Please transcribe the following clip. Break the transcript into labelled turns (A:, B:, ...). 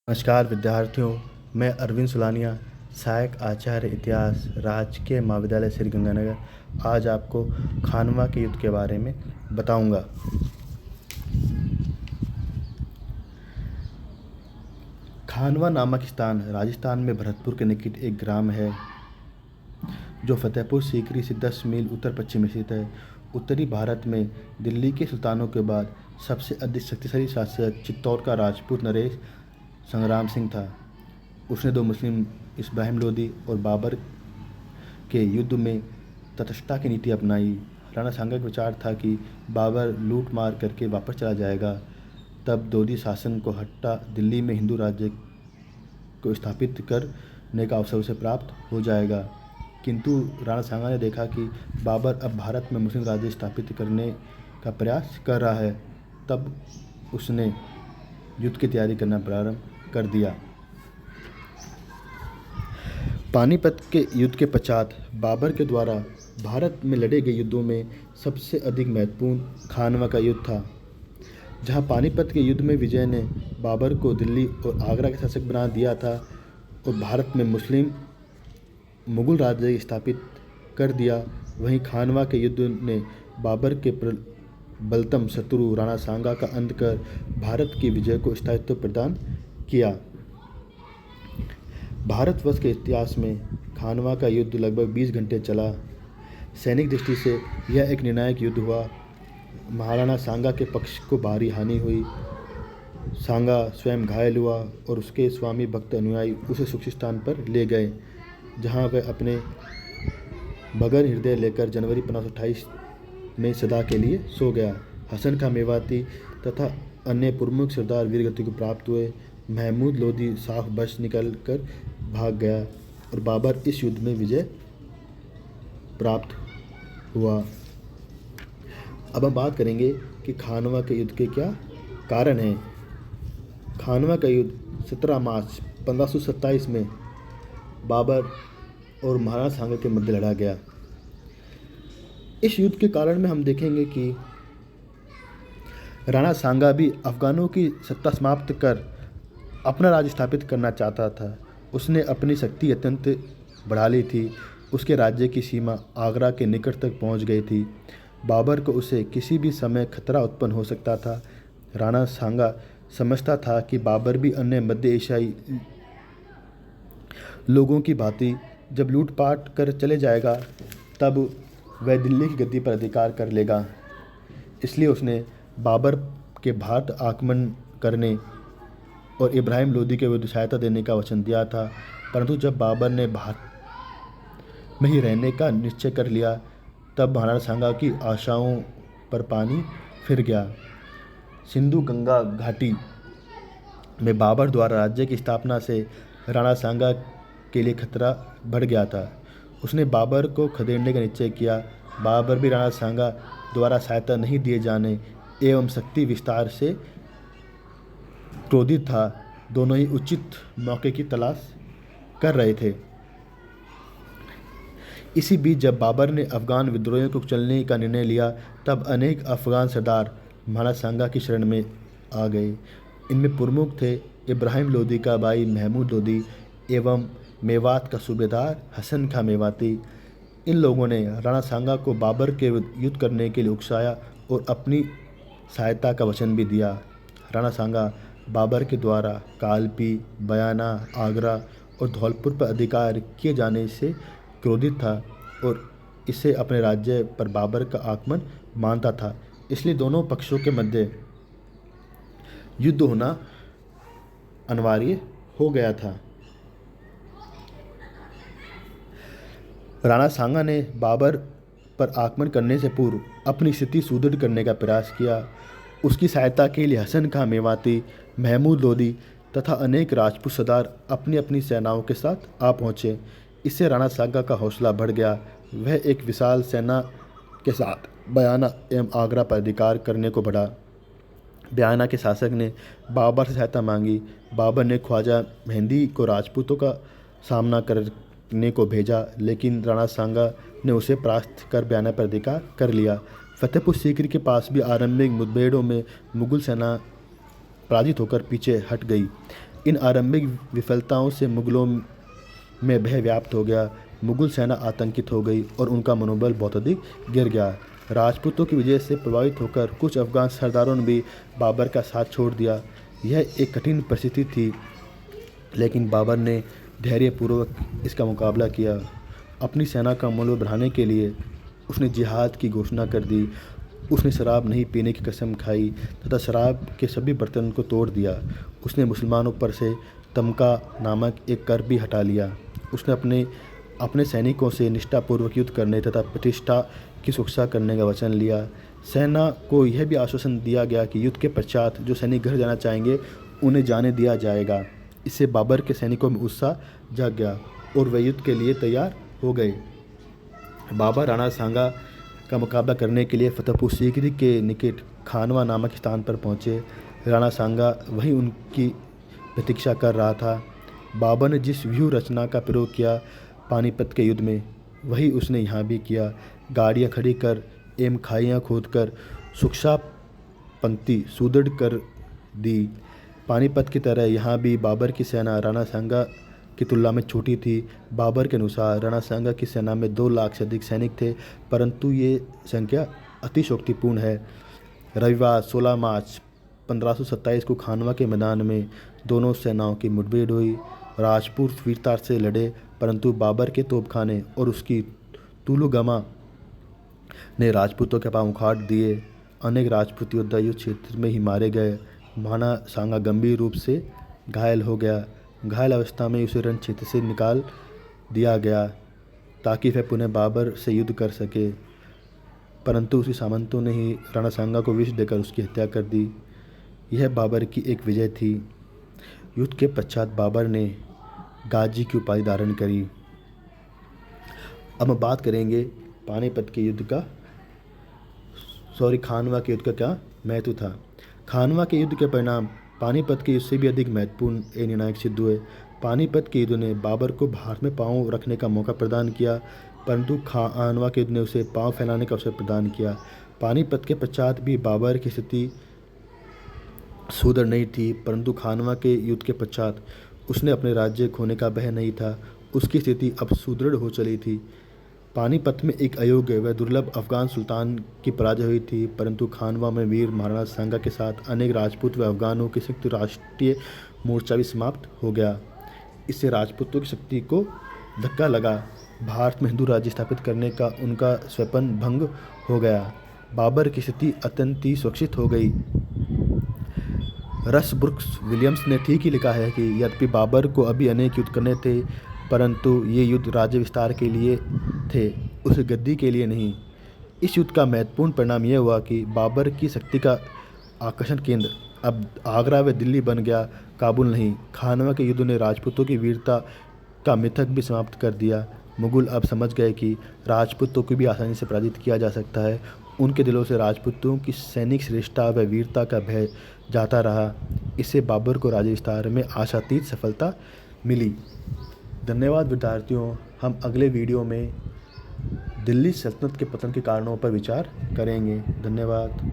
A: नमस्कार विद्यार्थियों, मैं अरविंद सुलानिया, सहायक आचार्य इतिहास, राजकीय महाविद्यालय श्री गंगानगर आज आपको खानवा के युद्ध के बारे में बताऊंगा। खानवा नामक स्थान राजस्थान में भरतपुर के निकट एक ग्राम है जो फतेहपुर सीकरी से 10 मील उत्तर पश्चिम में स्थित है। उत्तरी भारत में दिल्ली के सुल्तानों के बाद सबसे अधिक शक्तिशाली शासक चित्तौड़ का राजपूत नरेश संग्राम सिंह था। उसने दो मुस्लिम इब्राहिम लोदी और बाबर के युद्ध में तटस्थता की नीति अपनाई। राणा सांगा का विचार था कि बाबर लूट मार करके वापस चला जाएगा, तब लोदी शासन को हटा दिल्ली में हिंदू राज्य को स्थापित करने का अवसर उसे प्राप्त हो जाएगा। किंतु राणा सांगा ने देखा कि बाबर अब भारत में मुस्लिम राज्य स्थापित करने का प्रयास कर रहा है, तब उसने युद्ध की तैयारी करना प्रारंभ कर दिया। पानीपत के युद्ध के पश्चात बाबर के द्वारा भारत में लड़े गए युद्धों में सबसे अधिक महत्वपूर्ण खानवा का युद्ध था, जहां पानीपत के युद्ध में विजय ने बाबर को दिल्ली और आगरा का शासक बना दिया था और भारत में मुगल राज्य स्थापित कर दिया। वहीं खानवा के युद्ध ने बाबर के बलतम शत्रु राणा सांगा का अंत कर भारत की विजय को स्थायित्व प्रदान किया। भारतवर्ष के इतिहास में खानवा का युद्ध लगभग 20 घंटे चला। सैनिक दृष्टि से यह एक निर्णायक युद्ध हुआ। महाराणा सांगा के पक्ष को भारी हानि हुई। सांगा स्वयं घायल हुआ और उसके स्वामी भक्त अनुयायी उसे सुरक्षित स्थान पर ले गए, जहां वह अपने भगन हृदय लेकर जनवरी 1528 में सदा के लिए सो गया। हसन खां मेवाती तथा अन्य प्रमुख सरदार वीरगति को प्राप्त हुए। महमूद लोदी साफ बच निकल कर भाग गया और बाबर इस युद्ध में विजय प्राप्त हुआ। अब हम बात करेंगे कि खानवा के युद्ध के क्या कारण हैं। खानवा का युद्ध 17 मार्च 1527 में बाबर और महाराणा सांगा के मध्य लड़ा गया। इस युद्ध के कारण में हम देखेंगे कि राणा सांगा भी अफगानों की सत्ता समाप्त कर अपना राज्य स्थापित करना चाहता था। उसने अपनी शक्ति अत्यंत बढ़ा ली थी। उसके राज्य की सीमा आगरा के निकट तक पहुंच गई थी। बाबर को उसे किसी भी समय खतरा उत्पन्न हो सकता था। राणा सांगा समझता था कि बाबर भी अन्य मध्य एशियाई लोगों की भांति जब लूटपाट कर चले जाएगा, तब वह दिल्ली की गद्दी पर अधिकार कर लेगा। इसलिए उसने बाबर के भारत आक्रमण करने और इब्राहिम लोदी के विरुद्ध सहायता देने का वचन दिया था। परंतु जब बाबर ने भारत में ही रहने का निश्चय कर लिया, तब महाराणा सांगा की आशाओं पर पानी फिर गया। सिंधु गंगा घाटी में बाबर द्वारा राज्य की स्थापना से राणा सांगा के लिए खतरा बढ़ गया था। उसने बाबर को खदेड़ने का निश्चय किया। बाबर भी राणा सांगा द्वारा सहायता नहीं दिए जाने एवं शक्ति विस्तार से क्रोधित था। दोनों ही उचित मौके की तलाश कर रहे थे। इसी बीच जब बाबर ने अफगान विद्रोहियों को कुचलने का निर्णय लिया, तब अनेक अफगान सरदार महाराणा सांगा की शरण में आ गए। इनमें प्रमुख थे इब्राहिम लोदी का भाई महमूद लोदी एवं मेवात का सूबेदार हसन खां मेवाती। इन लोगों ने राणा सांगा को बाबर के विरुद्ध युद्ध करने के लिए उकसाया और अपनी सहायता का वचन भी दिया। राणा सांगा बाबर के द्वारा कालपी, बयाना, आगरा और धौलपुर पर अधिकार किए जाने से क्रोधित था और इसे अपने राज्य पर बाबर का आक्रमण मानता था। इसलिए दोनों पक्षों के मध्य युद्ध होना अनिवार्य हो गया था। राणा सांगा ने बाबर पर आक्रमण करने से पूर्व अपनी स्थिति सुदृढ़ करने का प्रयास किया। उसकी सहायता के लिए हसन खां मेवाती, महमूद लोदी तथा अनेक राजपूत सरदार अपनी अपनी सेनाओं के साथ आ पहुँचे। इससे राणा सांगा का हौसला बढ़ गया। वह एक विशाल सेना के साथ बयाना एवं आगरा पर अधिकार करने को बढ़ा। बयाना के शासक ने बाबर से सहायता मांगी। बाबर ने ख्वाजा मेहंदी को राजपूतों का सामना करने को भेजा, लेकिन राणा सांगा ने उसे परास्त कर बयाना पर अधिकार कर लिया। फतेहपुर सीकरी के पास भी आरंभिक मुठभेड़ों में मुगल सेना पराजित होकर पीछे हट गई। इन आरंभिक विफलताओं से मुगलों में भय व्याप्त हो गया। मुगल सेना आतंकित हो गई और उनका मनोबल बहुत अधिक गिर गया। राजपूतों की विजय से प्रभावित होकर कुछ अफगान सरदारों ने भी बाबर का साथ छोड़ दिया। यह एक कठिन परिस्थिति थी, लेकिन बाबर ने धैर्यपूर्वक इसका मुकाबला किया। अपनी सेना का मनोबल बढ़ाने के लिए उसने जिहाद की घोषणा कर दी। उसने शराब नहीं पीने की कसम खाई तथा शराब के सभी बर्तन को तोड़ दिया। उसने मुसलमानों पर से तमका नामक एक कर भी हटा लिया। उसने अपने सैनिकों से निष्ठापूर्वक युद्ध करने तथा प्रतिष्ठा की सुरक्षा करने का वचन लिया। सेना को यह भी आश्वासन दिया गया कि युद्ध के पश्चात जो सैनिक घर जाना चाहेंगे उन्हें जाने दिया जाएगा। इससे बाबर के सैनिकों में उत्साह जाग गया और वे युद्ध के लिए तैयार हो गए। बाबर राणा सांगा का मुकाबला करने के लिए फतेहपुर सीकरी के निकट खानवा नामक स्थान पर पहुँचे। राणा सांगा वहीं उनकी प्रतीक्षा कर रहा था। बाबर ने जिस व्यूह रचना का प्रयोग किया पानीपत के युद्ध में, वही उसने यहाँ भी किया। गाड़ियाँ खड़ी कर एवं खाइयाँ खोदकर सुरक्षा पंक्ति सुदृढ़ कर दी। पानीपत की तरह यहाँ भी बाबर की सेना राणा सांगा की तुलना में छोटी थी। बाबर के अनुसार राणा सांगा की सेना में 2 लाख से अधिक सैनिक थे, परंतु ये संख्या अतिशयोक्तिपूर्ण है। रविवार 16 मार्च 1527 को खानवा के मैदान में दोनों सेनाओं की मुठभेड़ हुई। राजपूत वीरता से लड़े, परंतु बाबर के तोपखाने और उसकी तुलुगमा ने राजपूतों के पांव उखाड़ दिए। अनेक राजपूत योद्धा युद्ध क्षेत्र में ही मारे गए। राणा सांगा गंभीर रूप से घायल हो गया। घायल अवस्था में उसे रण क्षेत्र से निकाल दिया गया ताकि वह पुनः बाबर से युद्ध कर सके, परंतु उसके सामंतों ने ही राणा सांगा को विष देकर उसकी हत्या कर दी। यह बाबर की एक विजय थी। युद्ध के पश्चात बाबर ने गाजी की उपाधि धारण करी। अब हम बात करेंगे पानीपत के युद्ध का खानवा के युद्ध का क्या महत्व था। खानवा के युद्ध के परिणाम पानीपत के युद्ध से भी अधिक महत्वपूर्ण एवं निर्णायक सिद्ध हुए। पानीपत के युद्ध ने बाबर को भारत में पांव रखने का मौका प्रदान किया, परंतु खानवा के युद्ध ने उसे पांव फैलाने का अवसर प्रदान किया। पानीपत के पश्चात भी बाबर की स्थिति सुदृढ़ नहीं थी, परंतु खानवा के युद्ध के पश्चात उसने अपने राज्य खोने का भय नहीं था। उसकी स्थिति अब सुदृढ़ हो चली थी। पानीपत में एक अयोग्य व दुर्लभ अफगान सुल्तान की पराजय हुई थी, परंतु खानवा में वीर महाराणा सांगा के साथ अनेक राजपूत व अफगानों की संयुक्त राष्ट्रीय मोर्चा भी समाप्त हो गया। इससे राजपूतों की शक्ति को धक्का लगा। भारत में हिंदू राज्य स्थापित करने का उनका स्वप्न भंग हो गया। बाबर की स्थिति अत्यंत ही सुरक्षित हो गई। रस ब्रुक्स विलियम्स ने ठीक ही लिखा है कि यद्यपि बाबर को अभी अनेक युद्ध करने थे, परंतु ये युद्ध राज्य विस्तार के लिए थे, उस गद्दी के लिए नहीं। इस युद्ध का महत्वपूर्ण परिणाम यह हुआ कि बाबर की शक्ति का आकर्षण केंद्र अब आगरा व दिल्ली बन गया, काबुल नहीं। खानवा के युद्ध ने राजपूतों की वीरता का मिथक भी समाप्त कर दिया। मुगल अब समझ गए कि राजपूतों को भी आसानी से पराजित किया जा सकता है। उनके दिलों से राजपूतों की सैनिक श्रेष्ठता व वीरता का भय जाता रहा। इससे बाबर को राज्य विस्तार में आशातीत सफलता मिली। धन्यवाद विद्यार्थियों। हम अगले वीडियो में दिल्ली सल्तनत के पतन के कारणों पर विचार करेंगे। धन्यवाद।